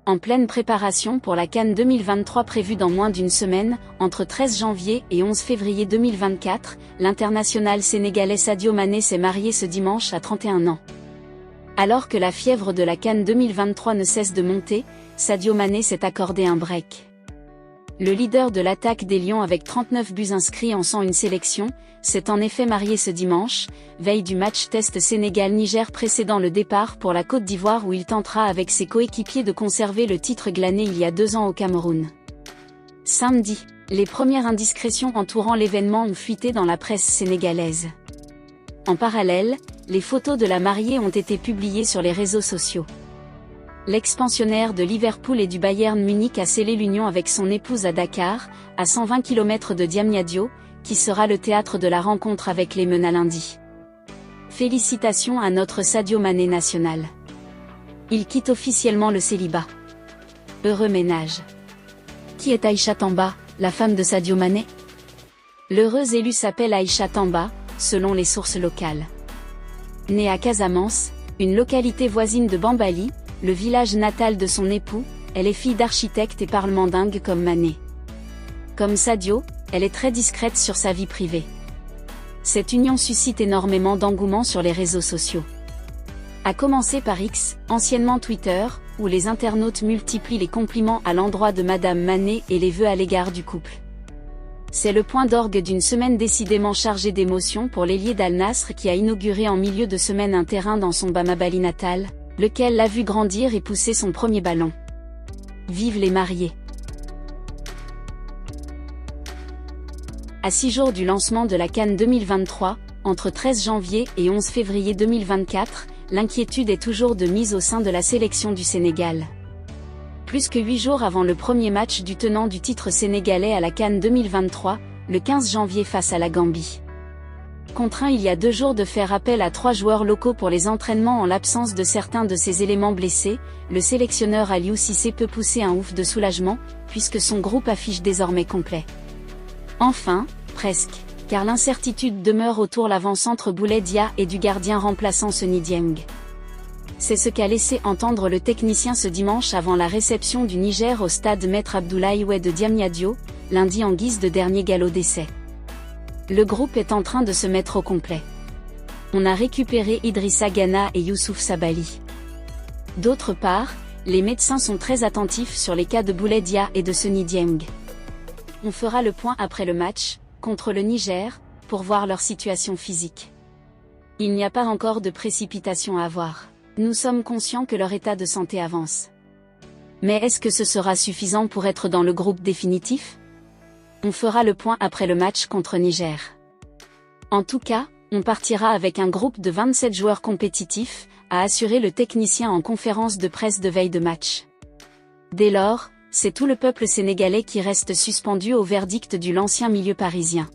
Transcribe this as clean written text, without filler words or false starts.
En pleine préparation pour la CAN 2023 prévue dans moins d'une semaine, entre 13 janvier et 11 février 2024, l'international sénégalais Sadio Mané s'est marié ce dimanche à 31 ans. Alors que la fièvre de la CAN 2023 ne cesse de monter, Sadio Mané s'est accordé un break. Le leader de l'attaque des Lions avec 39 buts inscrits en sont une sélection, s'est en effet marié ce dimanche, veille du match test Sénégal-Niger précédant le départ pour la Côte d'Ivoire où il tentera avec ses coéquipiers de conserver le titre glané il y a 2 ans au Cameroun. Samedi, les premières indiscrétions entourant l'événement ont fuité dans la presse sénégalaise. En parallèle, les photos de la mariée ont été publiées sur les réseaux sociaux. L'expansionnaire de Liverpool et du Bayern Munich a scellé l'union avec son épouse à Dakar, à 120 km de Diamniadio, qui sera le théâtre de la rencontre avec les Mena lundi. Félicitations à notre Sadio Mané national. Il quitte officiellement le célibat. Heureux ménage. Qui est Aïcha Tamba, la femme de Sadio Mané? L'heureuse élue s'appelle Aïcha Tamba, selon les sources locales. Née à Casamance, une localité voisine de Bambali, le village natal de son époux, elle est fille d'architecte et parle mandingue comme Mané. Comme Sadio, elle est très discrète sur sa vie privée. Cette union suscite énormément d'engouement sur les réseaux sociaux. À commencer par X, anciennement Twitter, où les internautes multiplient les compliments à l'endroit de Madame Mané et les vœux à l'égard du couple. C'est le point d'orgue d'une semaine décidément chargée d'émotions pour l'ailier d'Al Nassr qui a inauguré en milieu de semaine un terrain dans son Bamabali natal, lequel l'a vu grandir et pousser son premier ballon. Vive les mariés! À 6 jours du lancement de la CAN 2023, entre 13 janvier et 11 février 2024, l'inquiétude est toujours de mise au sein de la sélection du Sénégal. Plus que 8 jours avant le premier match du tenant du titre sénégalais à la CAN 2023, le 15 janvier face à la Gambie. Contraint il y a 2 jours de faire appel à 3 joueurs locaux pour les entraînements en l'absence de certains de ses éléments blessés, le sélectionneur Aliou Cissé peut pousser un ouf de soulagement, puisque son groupe affiche désormais complet. Enfin, presque, car l'incertitude demeure autour l'avant-centre Boulaye Dia et du gardien remplaçant Seny Dieng. C'est ce qu'a laissé entendre le technicien ce dimanche avant la réception du Niger au stade Maître Abdoulaye Wade de Diamniadio, lundi en guise de dernier galop d'essai. Le groupe est en train de se mettre au complet. On a récupéré Idrissa Gana et Youssouf Sabaly. D'autre part, les médecins sont très attentifs sur les cas de Boulaye Dia et de Seny Dieng. On fera le point après le match, contre le Niger, pour voir leur situation physique. Il n'y a pas encore de précipitation à avoir. Nous sommes conscients que leur état de santé avance. Mais est-ce que ce sera suffisant pour être dans le groupe définitif? On fera le point après le match contre Niger. En tout cas, on partira avec un groupe de 27 joueurs compétitifs, a assuré le technicien en conférence de presse de veille de match. Dès lors, c'est tout le peuple sénégalais qui reste suspendu au verdict du l'ancien milieu parisien.